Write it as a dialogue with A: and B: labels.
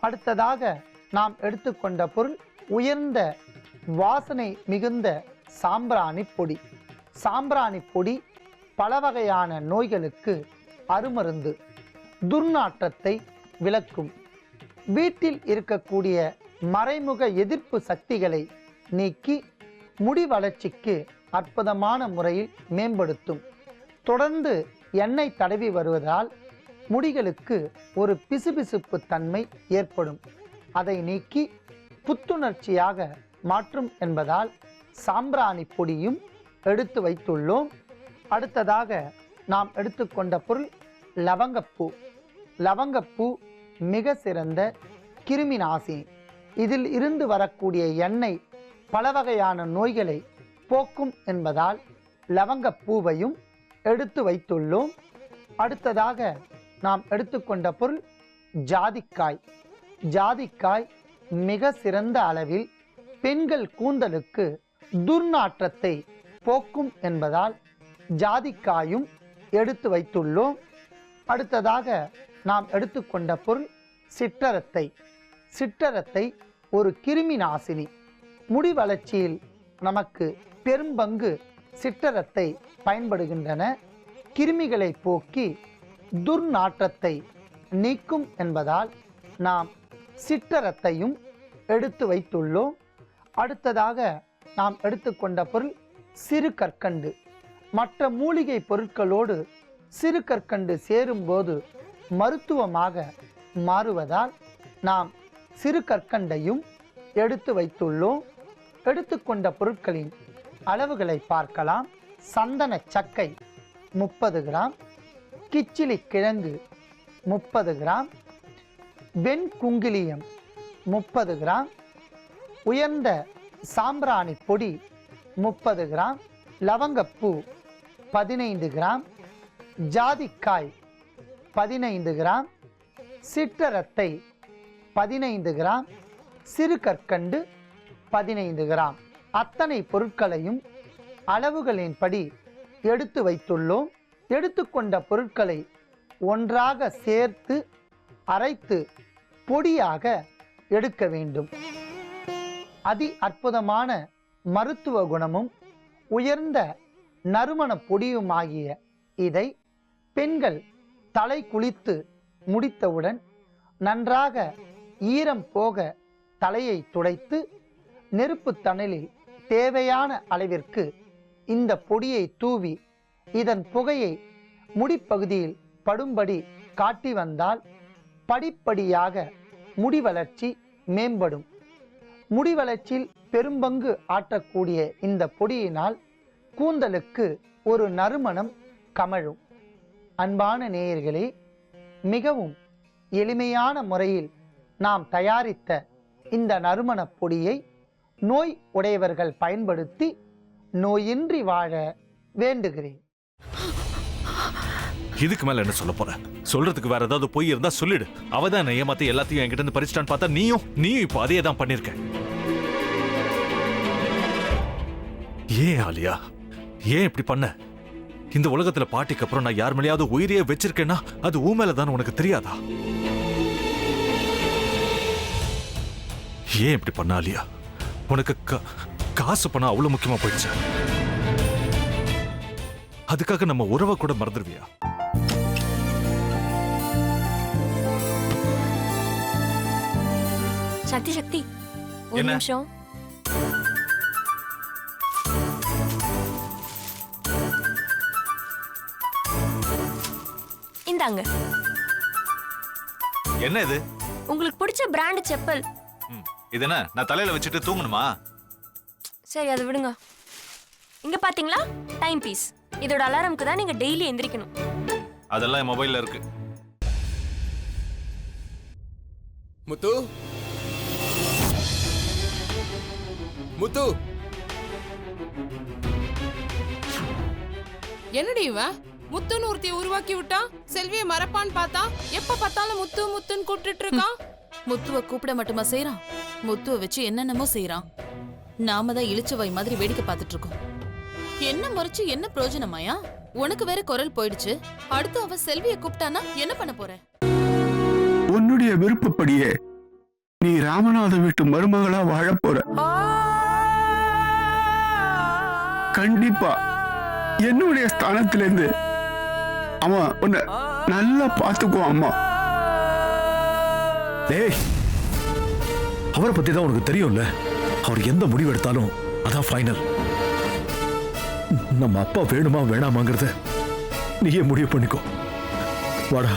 A: அடுத்ததாக நாம் எடுத்துக்கொண்ட பொருள் உயர்ந்த வாசனை மிகுந்த சாம்பிராணி பொடி. சாம்பிராணி பொடி பல வகையான நோய்களுக்கு அருமருந்து, துர்நாற்றத்தை விலக்கும், வீட்டில் இருக்கக்கூடிய மறைமுக எதிர்ப்பு சக்திகளை நீக்கி முடி வளர்ச்சிக்கு அற்புதமான முறையில் மேம்படுத்தும். தொடர்ந்து எண்ணெய் தடவி வருவதால் முடிகளுக்கு ஒரு பிசுபிசுப்பு தன்மை ஏற்படும். அதை நீக்கி புத்துணர்ச்சியாக மாற்றும் என்பதால் சாம்பிராணி பொடியும் எடுத்து வைத்துள்ளோம். அடுத்ததாக நாம் எடுத்துக்கொண்ட பொருள் லவங்கப்பூ. லவங்கப்பூ மிக சிறந்த கிருமி நாசினி. இதில் இருந்து வரக்கூடிய எண்ணெய் பல வகையான நோய்களை போக்கும் என்பதால் லவங்கப்பூவையும் எடுத்து வைத்துள்ளோம். அடுத்ததாக நாம் எடுத்துக்கொண்ட பொருள் ஜாதிக்காய். ஜாதிக்காய் மிக சிறந்த அளவில் பெண்கள் கூந்தலுக்கு துர்நாற்றத்தை போக்கும் என்பதால் ஜாதிக்காயும் எடுத்து வைத்துள்ளோம். அடுத்ததாக நாம் எடுத்துக்கொண்ட பொருள் சிற்றரத்தை. சிற்றரத்தை ஒரு கிருமி நாசினி. முடி வளர்ச்சியில் நமக்கு பெரும்பங்கு சிற்றரத்தை பயன்படுகின்றன. கிருமிகளை போக்கி துர்நாற்றத்தை நீக்கும் என்பதால் நாம் சிற்றரத்தையும் எடுத்து வைத்துள்ளோம். அடுத்ததாக நாம் எடுத்துக்கொண்ட பொருள் சிறு கற்கண்டு. மற்ற மூலிகை பொருட்களோடு சிறு கற்கண்டு சேரும்போது மருத்துவமாக மாறுவதால் நாம் சிறு கற்கண்டையும் எடுத்து வைத்துள்ளோம். எடுத்துக்கொண்ட பொருட்களின் அளவுகளை பார்க்கலாம். சந்தன சக்கை 30 கிராம், கிச்சிலி கிழங்கு 30 கிராம், வெண்குங்கிலியம் 30 கிராம், உயர்ந்த சாம்பிராணி பொடி 30 கிராம், லவங்கப்பூ 15 கிராம், ஜாதிக்காய் 15 கிராம், சிற்றரத்தை 15 கிராம், சிறு கற்கண்டு 15 கிராம். அத்தனை பொருட்களையும் அளவுகளின்படி எடுத்து வைத்துள்ளோம். எடுத்துக்கொண்ட பொருட்களை ஒன்றாக சேர்த்து அரைத்து பொடியாக எடுக்க வேண்டும். அதி அற்புதமான மருத்துவ குணமும் உயர்ந்த நறுமண பொடியுமாகிய இதை பெண்கள் தலை குளித்து முடித்தவுடன் நன்றாக ஈரம் போக தலையை துடைத்து நெருப்பு தணலில் தேவையான அளவிற்கு இந்த பொடியை தூவி இதன் புகையை முடிப்பகுதியில் படும்படி காட்டி வந்தால் படிப்படியாக முடி வளர்ச்சி மேம்படும். முடி வளர்ச்சியில் பெரும்பங்கு ஆற்றக்கூடிய இந்த பொடியினால் கூந்தலுக்கு ஒரு நறுமணம் கமழும். அன்பான நேயர்களே, மிகவும் எளிமையான முறையில் நாம் தயாரித்த இந்த நறுமண பொடியை நோய் உடையவர்கள் பயன்படுத்தி நோயின்றி வாழ வேண்டுகிறேன்.
B: இதுக்கு மேல என்ன சொல்ல போற? சொல்றதுக்கு வேற ஏதாவது போய் இருந்தா சொல்லிடு. அவதான் ஏமாத்தி எல்லாத்தையும் என்கிட்ட இருந்து பறிச்சிட்டான்னு பார்த்தா நீயும் இப்ப அதே தான் பண்ணிருக்க. ஏன் ஆலியா, ஏன் இப்படி பண்ண? இந்த உலகத்துல பாட்டிக்கு அப்புறம் நான் யார் மேலேயாவது உயிரையே வச்சிருக்கேன்னா அது ஊ மேலதான் உனக்கு தெரியாதா? ஏன் இப்படி பண்ண ஆலியா? உனக்கு காசு பணம் அவ்வளவு முக்கியமா போயிடுச்சு. அதுக்காக நம்ம உறவை கூட மறந்துடுவியா?
C: சக்தி சக்தி, ஒரு நிமிஷம். இந்தாங்க.
B: என்ன இது?
C: உங்களுக்கு பிடிச்ச பிராண்ட் செப்பல்.
B: இது என்ன, நான் தலையில வச்சுட்டு தூங்கணுமா?
C: சரி, அதை விடுங்க. இங்க பாத்தீங்களா, டைம் பீஸ். இதோட அலாரம்க்கு தான் நீங்க டெய்லி எந்திரிக்கணும்.
B: அதெல்லாம் என் மொபைல்ல இருக்கு.
D: முத்து, முத்து,
E: என்னடி இவன் முத்துன்னு ஒருத்தைய உருவாக்கி விட்டான். செல்வியை மறப்பான்னு பார்த்தா எப்ப பார்த்தாலும் முத்து முத்துன்னு கூப்பிட்டு இருக்கான்.
F: முத்துவ கூப்பிட மட்டுமா செய்யறான், முத்துவ வச்சு என்னென்னமோ செய்யறான். நாம தான் இளிச்சவாய் மாதிரி வேடிக்கை பார்த்துட்டு இருக்கோம். என்ன முறைச்சு என்ன பிரயோஜனமாயா? உனக்கு வேற குரல் போயிடுச்சு. அடுத்து அவ செல்வியை கூப்பிட்டானா என்ன பண்ண போற?
G: உன்னுடைய விருப்பப்படியே நீ ராமநாத வீட்டு மருமகளா வாழ போற. கண்டிப்பா என்னுடைய ஸ்தானத்திலிருந்து அவன் உன்னை நல்லா பார்த்துக்குவான் அம்மா.
B: டேய், அவரை பத்தி தான் உனக்கு தெரியும்ல. அவர் எந்த முடிவு எடுத்தாலும் அதான் ஃபைனல். நம்ம அப்பா வேணுமா வேணாமாங்கிறத நீயே முடிவு பண்ணிக்கோ. வாடா.